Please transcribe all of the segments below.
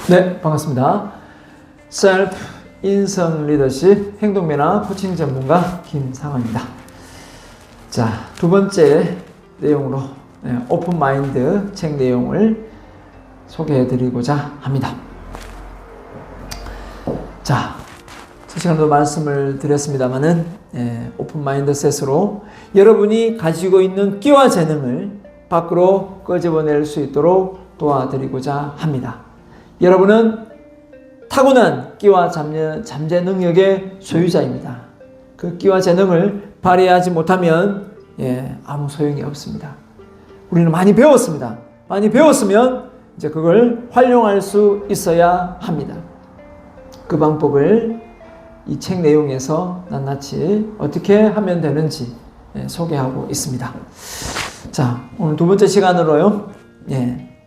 네, 반갑습니다. 셀프 인성 리더십 행동면허 코칭 전문가 김상원입니다. 자, 두 번째 내용으로 오픈 마인드 책 내용을 소개해 드리고자 합니다. 자, 첫 시간도 말씀을 드렸습니다만은 오픈 마인드셋으로 여러분이 가지고 있는 끼와 재능을 밖으로 끄집어낼 수 있도록 도와드리고자 합니다. 여러분은 타고난 끼와 잠재 능력의 소유자입니다. 그 끼와 재능을 발휘하지 못하면 아무 소용이 없습니다. 우리는 많이 배웠습니다. 많이 배웠으면 이제 그걸 활용할 수 있어야 합니다. 그 방법을 이 책 내용에서 낱낱이 어떻게 하면 되는지 소개하고 있습니다. 자, 오늘 두 번째 시간으로요.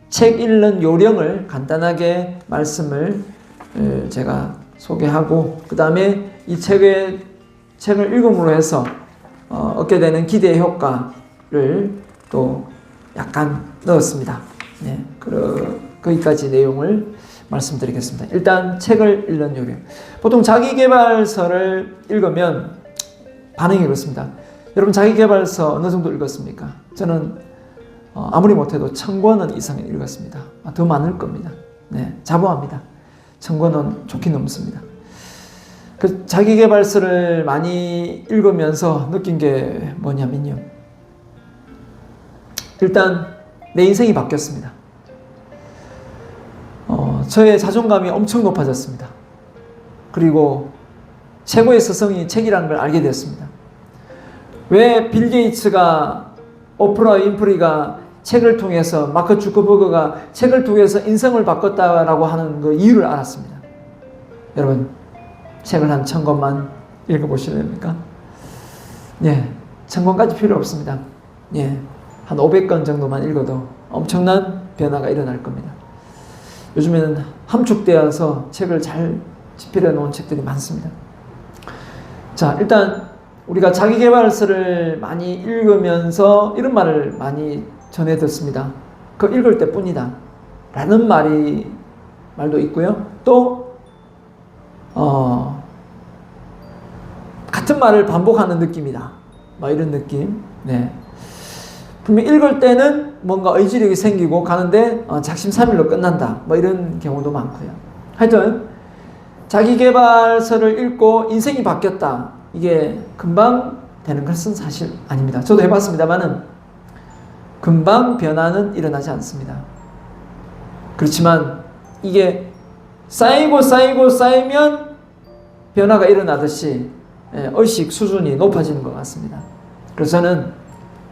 책 읽는 요령을 간단하게 말씀을 제가 소개하고 그 다음에 이 책을 읽음으로 해서 얻게 되는 기대 효과를 또 약간 넣었습니다. 거기까지 내용을 말씀드리겠습니다. 일단 책을 읽는 요령. 보통 자기계발서를 읽으면 반응이 그렇습니다. 여러분 자기계발서 어느 정도 읽었습니까? 저는 아무리 못해도 1000권은 이상은 읽었습니다. 더 많을 겁니다. 자부합니다. 1000권은 좋게 넘습니다. 그 자기계발서를 많이 읽으면서 느낀 게 뭐냐면요. 일단 내 인생이 바뀌었습니다. 저의 자존감이 엄청 높아졌습니다. 그리고 최고의 스승이 책이라는 걸 알게 되었습니다. 왜 빌 게이츠가 오프라 윈프리가 책을 통해서 마크 주커버그가 책을 통해서 인생을 바꿨다라고 하는 그 이유를 알았습니다. 여러분 책을 한 1000권만 읽어보실랍니까? 1000권까지 필요 없습니다. 한 500권 정도만 읽어도 엄청난 변화가 일어날 겁니다. 요즘에는 함축되어서 책을 잘 집필해 놓은 책들이 많습니다. 자, 일단 우리가 자기계발서를 많이 읽으면서 이런 말을 많이 전해 듣습니다. 그 읽을 때 뿐이다 라는 말도 있고요. 또 같은 말을 반복하는 느낌이다 이런 느낌. 분명 읽을 때는 뭔가 의지력이 생기고 가는데 작심삼일로 끝난다 이런 경우도 많고요. 하여튼 자기계발서를 읽고 인생이 바뀌었다, 이게 금방 되는 것은 사실 아닙니다. 저도 해봤습니다만은 금방 변화는 일어나지 않습니다. 그렇지만 이게 쌓이면 변화가 일어나듯이 의식 수준이 높아지는 것 같습니다. 그래서 저는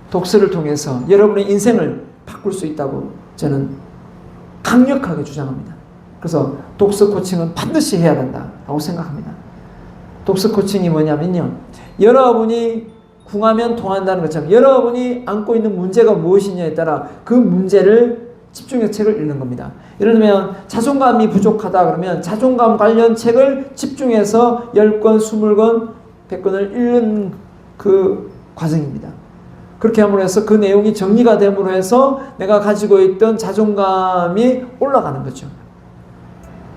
독서를 통해서 여러분의 인생을 바꿀 수 있다고 저는 강력하게 주장합니다. 그래서 독서 코칭은 반드시 해야 된다고 생각합니다. 독서 코칭이 뭐냐면요, 여러분이 궁하면 통한다는 것처럼 여러분이 안고 있는 문제가 무엇이냐에 따라 그 문제를 집중해서 책을 읽는 겁니다. 예를 들면 자존감이 부족하다 그러면 자존감 관련 책을 집중해서 10권, 20권, 100권을 읽는 그 과정입니다. 그렇게 함으로 해서 그 내용이 정리가 됨으로 해서 내가 가지고 있던 자존감이 올라가는 거죠.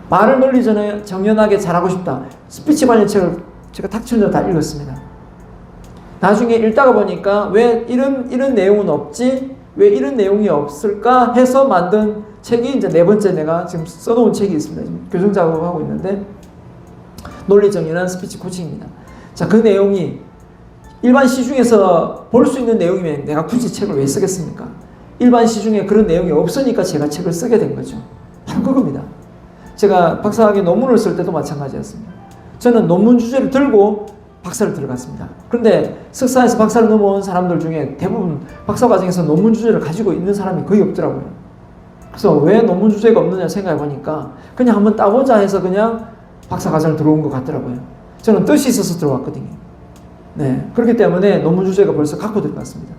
말을 논리 정연하게 잘하고 싶다, 스피치 관련 책을 제가 닥치는 다 읽었습니다. 나중에 읽다가 보니까 왜 이런 내용은 없지? 왜 이런 내용이 없을까? 해서 만든 책이 이제 네 번째 내가 지금 써놓은 책이 있습니다. 지금 교정 작업을 하고 있는데 논리정연한 스피치 코칭입니다. 자, 그 내용이 일반 시중에서 볼 수 있는 내용이면 내가 굳이 책을 왜 쓰겠습니까? 일반 시중에 그런 내용이 없으니까 제가 책을 쓰게 된 거죠. 바로 그겁니다. 제가 박사학위 논문을 쓸 때도 마찬가지였습니다. 저는 논문 주제를 들고 박사를 들어갔습니다. 그런데 석사에서 박사를 넘어온 사람들 중에 대부분 박사 과정에서 논문 주제를 가지고 있는 사람이 거의 없더라고요. 그래서 왜 논문 주제가 없느냐 생각해 보니까 그냥 한번 따보자 해서 그냥 박사 과정을 들어온 것 같더라고요. 저는 뜻이 있어서 들어왔거든요. 그렇기 때문에 논문 주제가 벌써 갖고 들어갔습니다.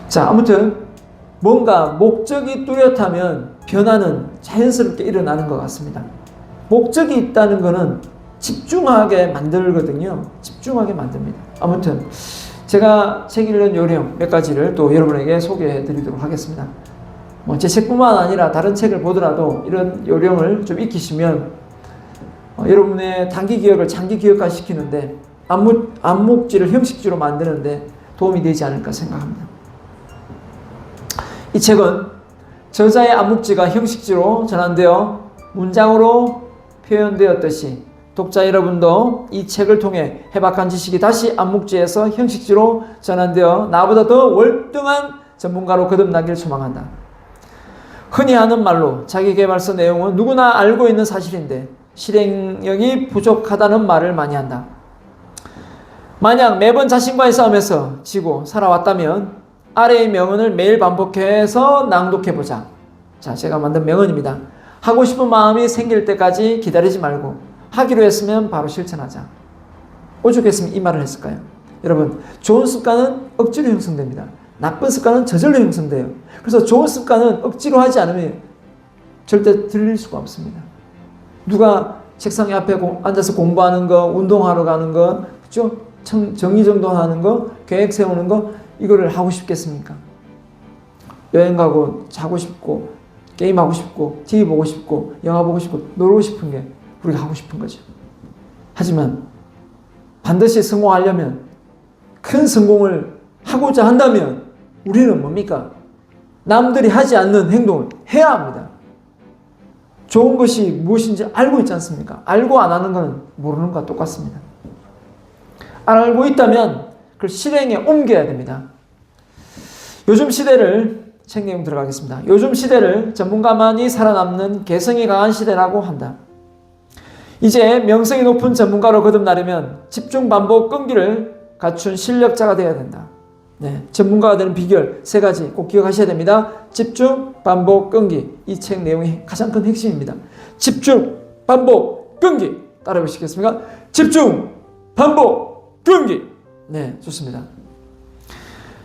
자, 아무튼 뭔가 목적이 뚜렷하면 변화는 자연스럽게 일어나는 것 같습니다. 목적이 있다는 것은 집중하게 만들거든요. 집중하게 만듭니다. 아무튼 제가 책 읽는 요령 몇 가지를 또 여러분에게 소개해 드리도록 하겠습니다. 뭐 제 책뿐만 아니라 다른 책을 보더라도 이런 요령을 좀 익히시면 여러분의 단기 기억을 장기 기억화시키는데 암묵지를 형식지로 만드는데 도움이 되지 않을까 생각합니다. 이 책은 저자의 암묵지가 형식지로 전환되어 문장으로 표현되었듯이 독자 여러분도 이 책을 통해 해박한 지식이 다시 암묵지에서 형식지로 전환되어 나보다 더 월등한 전문가로 거듭나길 소망한다. 흔히 하는 말로 자기계발서 내용은 누구나 알고 있는 사실인데 실행력이 부족하다는 말을 많이 한다. 만약 매번 자신과의 싸움에서 지고 살아왔다면 아래의 명언을 매일 반복해서 낭독해보자. 자, 제가 만든 명언입니다. 하고 싶은 마음이 생길 때까지 기다리지 말고 하기로 했으면 바로 실천하자. 오죽했으면 이 말을 했을까요? 여러분, 좋은 습관은 억지로 형성됩니다. 나쁜 습관은 저절로 형성돼요. 그래서 좋은 습관은 억지로 하지 않으면 절대 들릴 수가 없습니다. 누가 책상 앞에 앉아서 공부하는 거, 운동하러 가는 거, 그렇죠? 정리정돈하는 거, 계획 세우는 거, 이거를 하고 싶겠습니까? 여행 가고 자고 싶고 게임하고 싶고 TV 보고 싶고 영화 보고 싶고 놀고 싶은 게 우리가 하고 싶은 거죠. 하지만 반드시 성공하려면, 큰 성공을 하고자 한다면 우리는 뭡니까? 남들이 하지 않는 행동을 해야 합니다. 좋은 것이 무엇인지 알고 있지 않습니까? 알고 안 하는 것은 모르는 것과 똑같습니다. 알고 있다면 그걸 실행에 옮겨야 됩니다. 요즘 시대를 책 내용 들어가겠습니다. 요즘 시대를 전문가만이 살아남는 개성이 강한 시대라고 한다. 이제 명성이 높은 전문가로 거듭나려면 집중, 반복, 끈기를 갖춘 실력자가 되어야 된다. 네, 전문가가 되는 비결 3가지 꼭 기억하셔야 됩니다. 집중, 반복, 끈기. 이 책 내용의 가장 큰 핵심입니다. 집중, 반복, 끈기. 따라 해보시겠습니까? 집중, 반복, 끈기. 네, 좋습니다.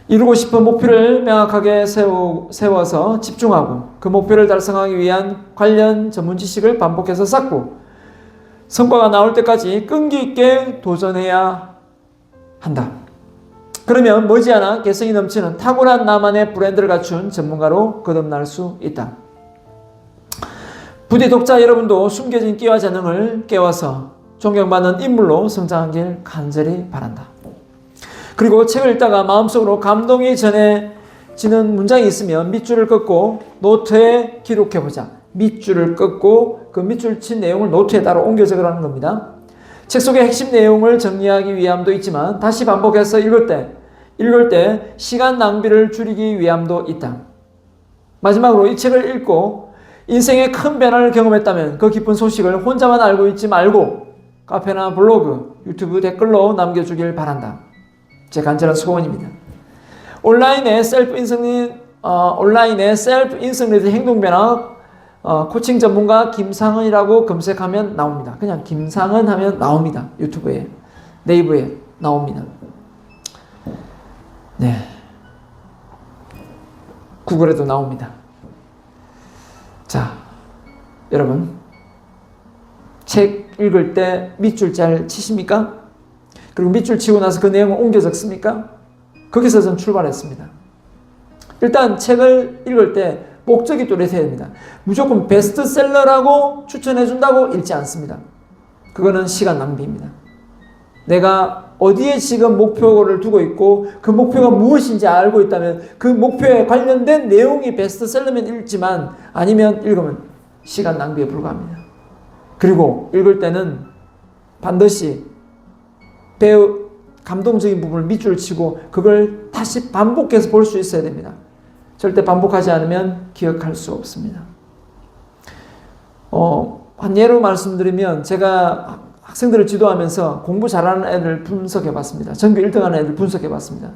이루고 싶은 목표를 명확하게 세워서 집중하고 그 목표를 달성하기 위한 관련 전문 지식을 반복해서 쌓고 성과가 나올 때까지 끈기 있게 도전해야 한다. 그러면 머지않아 개성이 넘치는 탁월한 나만의 브랜드를 갖춘 전문가로 거듭날 수 있다. 부디 독자 여러분도 숨겨진 끼와 재능을 깨워서 존경받는 인물로 성장하길 간절히 바란다. 그리고 책을 읽다가 마음속으로 감동이 전해지는 문장이 있으면 밑줄을 긋고 노트에 기록해보자. 밑줄을 긋고 그 밑줄 친 내용을 노트에 따로 옮겨 적으라는 겁니다. 책 속의 핵심 내용을 정리하기 위함도 있지만 다시 반복해서 읽을 때 시간 낭비를 줄이기 위함도 있다. 마지막으로 이 책을 읽고 인생의 큰 변화를 경험했다면 그 기쁜 소식을 혼자만 알고 있지 말고 카페나 블로그, 유튜브 댓글로 남겨주길 바란다. 제 간절한 소원입니다. 온라인의 셀프 인성리드 행동변화 코칭 전문가 김상은이라고 검색하면 나옵니다. 그냥 김상은 하면 나옵니다. 유튜브에, 네이버에 나옵니다. 네, 구글에도 나옵니다. 자, 여러분, 책 읽을 때 밑줄 잘 치십니까? 그리고 밑줄 치고 나서 그 내용을 옮겨 적습니까? 거기서 전 출발했습니다. 일단 책을 읽을 때 목적이 뚜렷해야 됩니다. 무조건 베스트셀러라고 추천해준다고 읽지 않습니다. 그거는 시간 낭비입니다. 내가 어디에 지금 목표를 두고 있고 그 목표가 무엇인지 알고 있다면 그 목표에 관련된 내용이 베스트셀러면 읽지만 아니면 읽으면 시간 낭비에 불과합니다. 그리고 읽을 때는 반드시 감동적인 부분을 밑줄 치고 그걸 다시 반복해서 볼 수 있어야 됩니다. 절대 반복하지 않으면 기억할 수 없습니다. 한 예로 말씀드리면 제가 학생들을 지도하면서 공부 잘하는 애들 분석해 봤습니다. 전교 1등 하는 애들 분석해 봤습니다.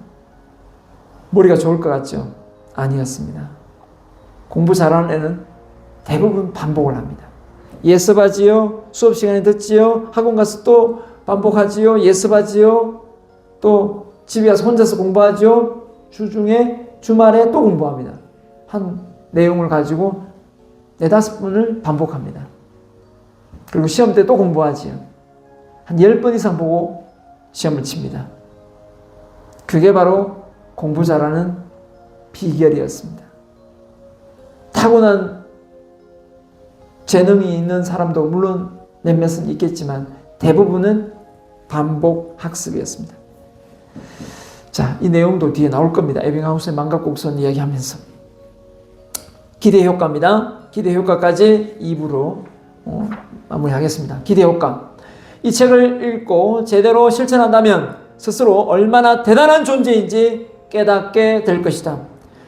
머리가 좋을 것 같죠? 아니었습니다. 공부 잘하는 애는 대부분 반복을 합니다. 예습하지요, 수업 시간에 듣지요, 학원 가서 또 반복하지요, 예습하지요, 또 집에 와서 혼자서 공부하지요, 주중에 주말에 또 공부합니다. 한 내용을 가지고 4-5분을 반복합니다. 그리고 시험 때 또 공부하지요. 한 10번 이상 보고 시험을 칩니다. 그게 바로 공부 잘하는 비결이었습니다. 타고난 재능이 있는 사람도 물론 몇몇은 있겠지만 대부분은 반복 학습이었습니다. 자, 이 내용도 뒤에 나올 겁니다. 에빙하우스의 망각곡선 이야기하면서. 기대 효과입니다. 기대 효과까지 2부로 마무리하겠습니다. 기대 효과. 이 책을 읽고 제대로 실천한다면 스스로 얼마나 대단한 존재인지 깨닫게 될 것이다.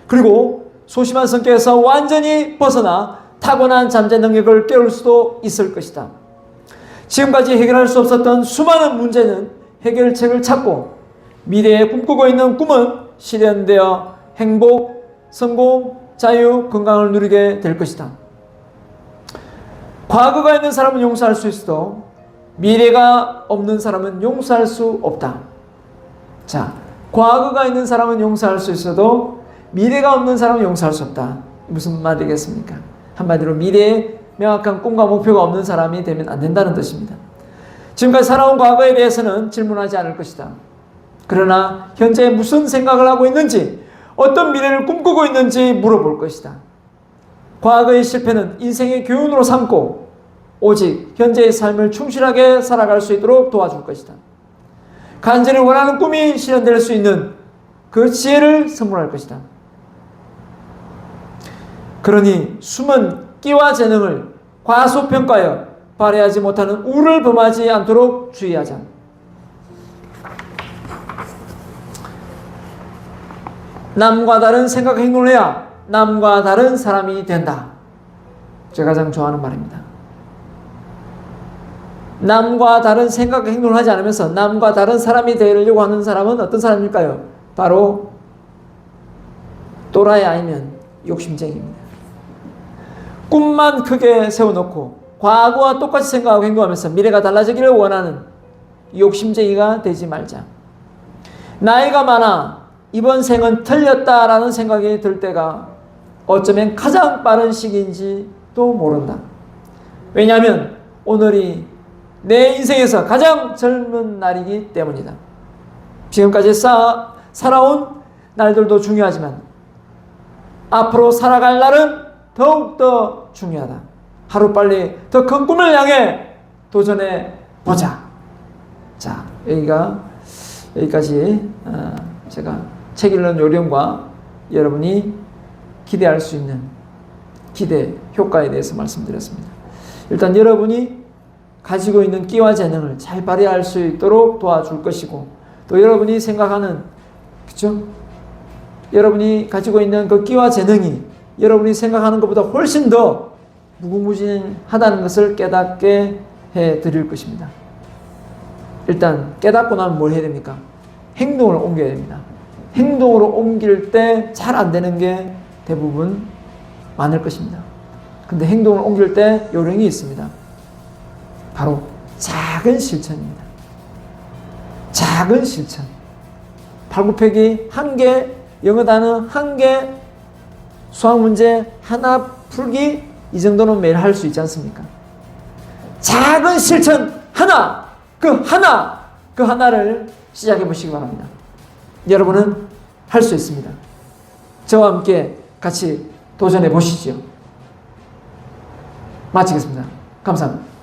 그리고 소심한 성격에서 완전히 벗어나 타고난 잠재 능력을 깨울 수도 있을 것이다. 지금까지 해결할 수 없었던 수많은 문제는 해결책을 찾고 미래에 꿈꾸고 있는 꿈은 실현되어 행복, 성공, 자유, 건강을 누리게 될 것이다. 과거가 있는 사람은 용서할 수 있어도 미래가 없는 사람은 용서할 수 없다. 자, 과거가 있는 사람은 용서할 수 있어도 미래가 없는 사람은 용서할 수 없다. 무슨 말이겠습니까? 한마디로 미래에 명확한 꿈과 목표가 없는 사람이 되면 안 된다는 뜻입니다. 지금까지 살아온 과거에 대해서는 질문하지 않을 것이다. 그러나 현재 무슨 생각을 하고 있는지, 어떤 미래를 꿈꾸고 있는지 물어볼 것이다. 과거의 실패는 인생의 교훈으로 삼고 오직 현재의 삶을 충실하게 살아갈 수 있도록 도와줄 것이다. 간절히 원하는 꿈이 실현될 수 있는 그 지혜를 선물할 것이다. 그러니 숨은 끼와 재능을 과소평가하여 발휘하지 못하는 우를 범하지 않도록 주의하자. 남과 다른 생각 행동을 해야 남과 다른 사람이 된다. 제가 가장 좋아하는 말입니다. 남과 다른 생각 행동을 하지 않으면서 남과 다른 사람이 되려고 하는 사람은 어떤 사람일까요? 바로 또라이 아니면 욕심쟁이입니다. 꿈만 크게 세워놓고 과거와 똑같이 생각하고 행동하면서 미래가 달라지기를 원하는 욕심쟁이가 되지 말자. 나이가 많아 이번 생은 틀렸다라는 생각이 들 때가 어쩌면 가장 빠른 시기인지도 모른다. 왜냐하면 오늘이 내 인생에서 가장 젊은 날이기 때문이다. 지금까지 살아온 날들도 중요하지만 앞으로 살아갈 날은 더욱더 중요하다. 하루빨리 더 큰 꿈을 향해 도전해 보자. 자, 여기까지 제가 책 읽는 요령과 여러분이 기대할 수 있는 기대 효과에 대해서 말씀드렸습니다. 일단 여러분이 가지고 있는 끼와 재능을 잘 발휘할 수 있도록 도와줄 것이고, 또 여러분이 생각하는, 그렇죠? 여러분이 가지고 있는 그 끼와 재능이 여러분이 생각하는 것보다 훨씬 더 무궁무진하다는 것을 깨닫게 해드릴 것입니다. 일단 깨닫고 나면 뭘 해야 됩니까? 행동을 옮겨야 됩니다. 행동으로 옮길 때 잘 안 되는 게 대부분 많을 것입니다. 근데 행동을 옮길 때 요령이 있습니다. 바로 작은 실천입니다. 작은 실천. 팔굽혀펴기 1개, 영어 단어 1개, 수학 문제 하나 풀기, 이 정도는 매일 할 수 있지 않습니까? 작은 실천 하나, 그 하나를 시작해 보시기 바랍니다. 여러분은 할 수 있습니다. 저와 함께 같이 도전해 보시죠. 마치겠습니다. 감사합니다.